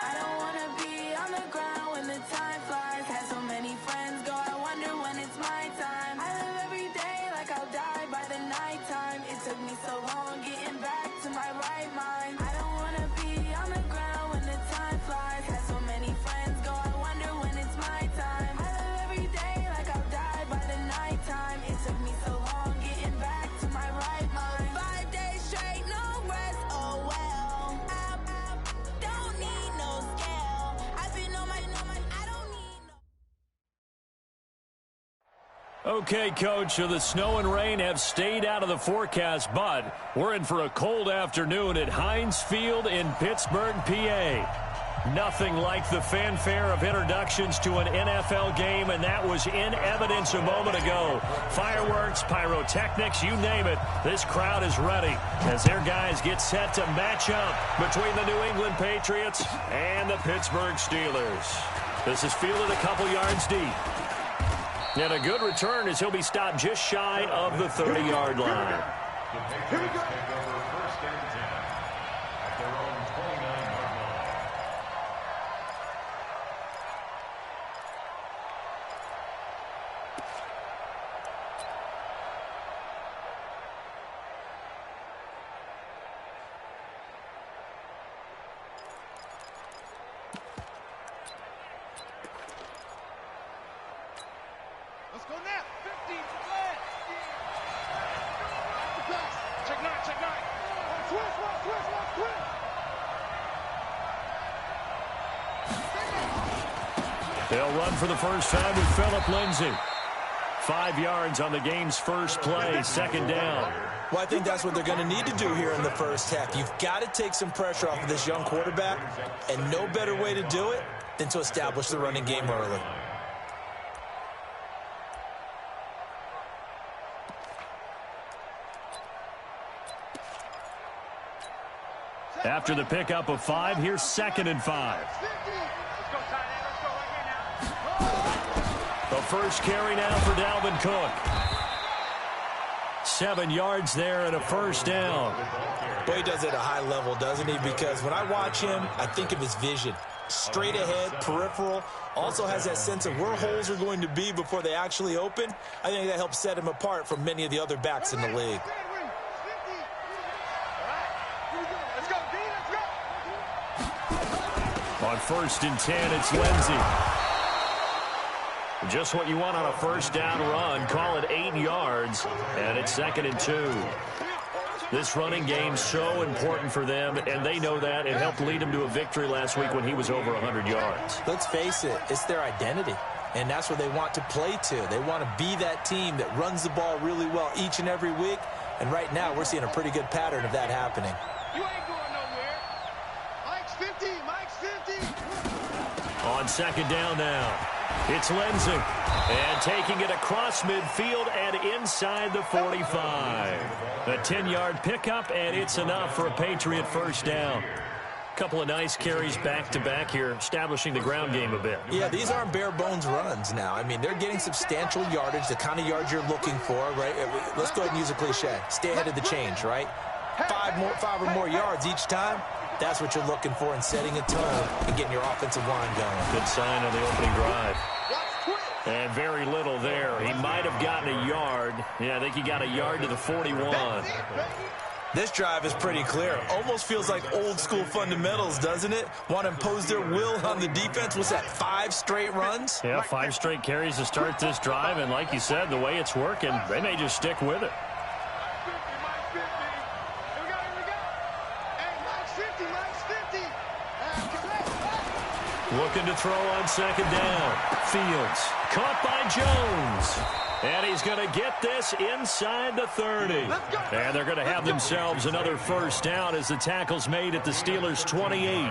I don't wanna be on the ground when the time flies. Had so many friends go, I wonder when it's my time. I live every day like I'll die by the nighttime. It took me so long getting back to my right mind. I don't wanna be on the ground when the time flies. Had so many friends go, I wonder when it's my time. I live every day like I'll die by the nighttime. It took me so long getting back to my right mind. 5 days straight, no rest, oh well. I don't need no scale. I've been on my, I don't need no. Okay, Coach, so the snow and rain have stayed out of the forecast, but we're in for a cold afternoon at Heinz Field in Pittsburgh, PA. Nothing like the fanfare of introductions to an NFL game, and that was in evidence a moment ago. Fireworks, pyrotechnics, you name it. This crowd is ready as their guys get set to match up between the New England Patriots and the Pittsburgh Steelers. This is fielded a couple yards deep. And a good return as he'll be stopped just shy of the 30-yard line. Here we go. First and 10 at their own 29-yard line. Let's go now. 50. Check nine. Twist. They'll run for the first time with Phillip Lindsay. 5 yards on the game's first play, second down. Well, I think that's what they're going to need to do here in the first half. You've got to take some pressure off of this young quarterback, and no better way to do it than to establish the running game early. After the pickup of 5, here's 2nd and 5. The first carry now for Dalvin Cook. 7 yards there and a first down. Boy, he does it at a high level, doesn't he? Because when I watch him, I think of his vision. Straight ahead, peripheral. Also has that sense of where holes are going to be before they actually open. I think that helps set him apart from many of the other backs in the league. On 1st and 10, it's Lindsay. Just what you want on a first down run. Call it 8 yards, and it's 2nd and 2. This running game's so important for them, and they know that. It helped lead them to a victory last week when he was over 100 yards. Let's face it, it's their identity, and that's where they want to play to. They want to be that team that runs the ball really well each and every week, and right now we're seeing a pretty good pattern of that happening. You ain't going nowhere. Mike's 50. On 2nd down now, it's Lindsay. And taking it across midfield and inside the 45. A 10-yard pickup, and it's enough for a Patriot first down. Couple of nice carries back-to-back here, establishing the ground game a bit. Yeah, these aren't bare-bones runs now. I mean, they're getting substantial yardage, the kind of yards you're looking for, right? Let's go ahead and use a cliche. Stay ahead of the change, right? 5 or more yards each time. That's what you're looking for in setting a tone and getting your offensive line going. Good sign on the opening drive. And very little there. He might have gotten a yard. Yeah, I think he got a yard to the 41. This drive is pretty clear. Almost feels like old school fundamentals, doesn't it? Want to impose their will on the defense. What's that, 5 straight runs? Yeah, 5 straight carries to start this drive. And like you said, the way it's working, they may just stick with it. Looking to throw on 2nd down. Fields caught by Jones. And he's going to get this inside the 30. And they're going to have themselves another first down as the tackle's made at the Steelers' 28.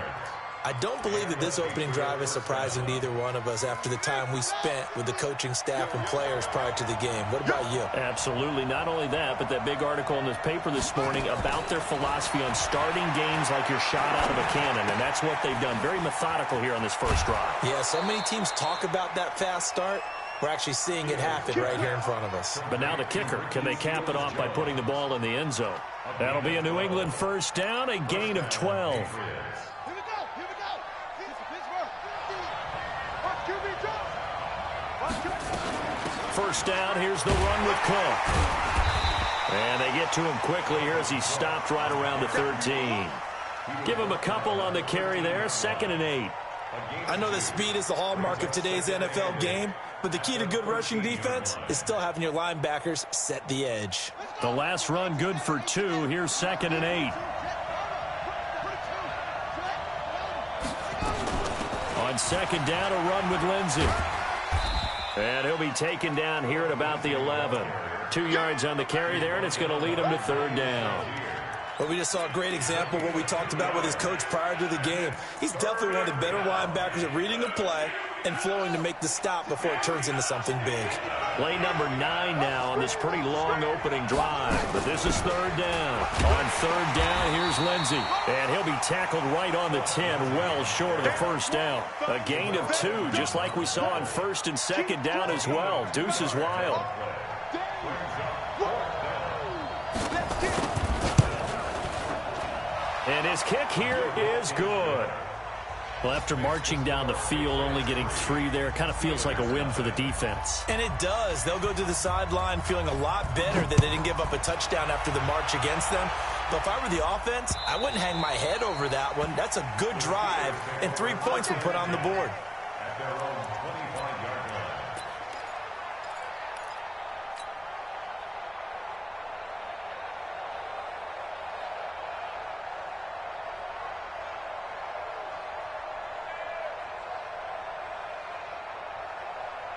I don't believe that this opening drive is surprising to either one of us after the time we spent with the coaching staff and players prior to the game. What about you? Absolutely. Not only that, but that big article in the paper this morning about their philosophy on starting games like you're shot out of a cannon, and that's what they've done. Very methodical here on this first drive. Yeah, so many teams talk about that fast start. We're actually seeing it happen right here in front of us. But now the kicker. Can they cap it off by putting the ball in the end zone? That'll be a New England first down, a gain of 12. first down. Here's the run with Cook. And they get to him quickly here as he stopped right around the 13. Give him a couple on the carry there. 2nd and 8. I know that speed is the hallmark of today's NFL game, but the key to good rushing defense is still having your linebackers set the edge. The last run good for 2. Here's 2nd and 8. On 2nd down, a run with Lindsey. And he'll be taken down here at about the 11. 2 yards on the carry there, and it's going to lead him to 3rd down. But we just saw a great example of what we talked about with his coach prior to the game. He's definitely one of the better linebackers at reading a play and flowing to make the stop before it turns into something big. Play number 9 now on this pretty long opening drive. But this is 3rd down. On 3rd down, here's Lindsey. And he'll be tackled right on the 10, well short of the first down. A gain of 2, just like we saw on 1st and 2nd down as well. Deuce is wild. And his kick here is good. Well, after marching down the field, only getting 3 there, kind of feels like a win for the defense. And it does. They'll go to the sideline feeling a lot better that they didn't give up a touchdown after the march against them. But if I were the offense, I wouldn't hang my head over that one. That's a good drive, and 3 points were put on the board.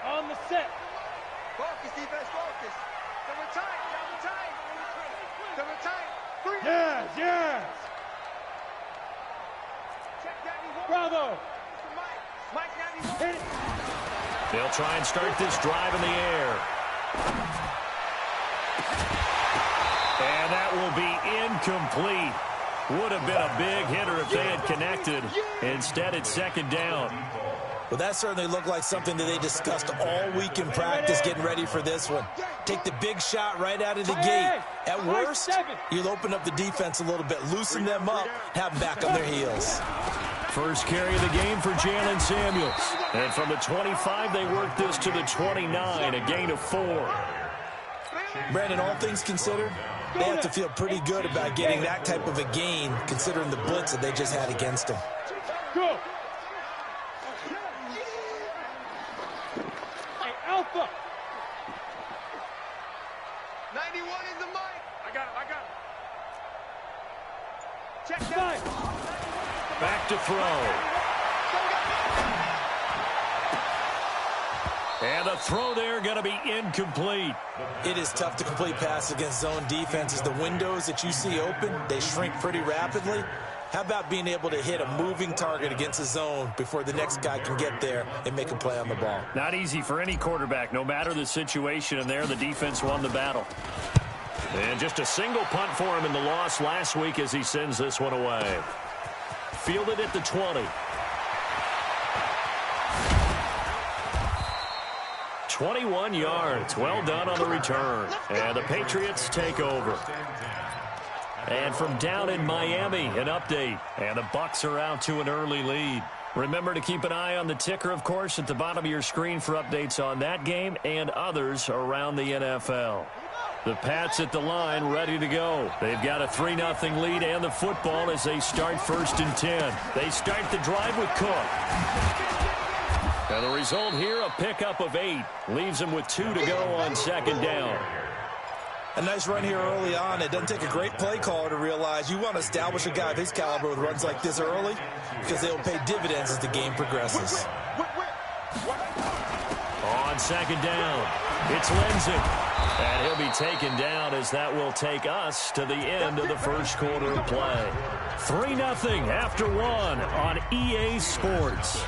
On the set. Focus, defense, focus. Double tight, double tight. Double tight. 3. Yes, yes. Check 91. Bravo. Mike 91. Hit it. They'll try and start this drive in the air. And that will be incomplete. Would have been a big hitter if they had connected. Instead, it's 2nd down. Well, that certainly looked like something that they discussed all week in practice getting ready for this one. Take the big shot right out of the gate. At worst, you'll open up the defense a little bit, loosen them up, have them back on their heels. First carry of the game for Jalen Samuels. And from the 25, they work this to the 29, a gain of 4. Brandon, all things considered, they have to feel pretty good about getting that type of a gain, considering the blitz that they just had against them. Go. Alpha. 91 is the mic. I got it. Check that. Back to throw. And the throw there going to be incomplete. It is tough to complete pass against zone defenses. The windows that you see open, they shrink pretty rapidly. How about being able to hit a moving target against a zone before the next guy can get there and make a play on the ball? Not easy for any quarterback, no matter the situation, and there the defense won the battle. And just a single punt for him in the loss last week as he sends this one away. Fielded at the 20. 21 yards. Well done on the return. And the Patriots take over. And from down in Miami, an update. And the Bucs are out to an early lead. Remember to keep an eye on the ticker, of course, at the bottom of your screen for updates on that game and others around the NFL. The Pats at the line, ready to go. They've got a 3-0 lead and the football as they start 1st and 10. They start the drive with Cook. And the result here, a pickup of 8. Leaves them with 2 to go on 2nd down. A nice run here early on. It doesn't take a great play caller to realize you want to establish a guy of his caliber with runs like this early because they will pay dividends as the game progresses. On 2nd down, it's Lindsey. And he'll be taken down as that will take us to the end of the first quarter of play. 3-0 after 1 on EA Sports.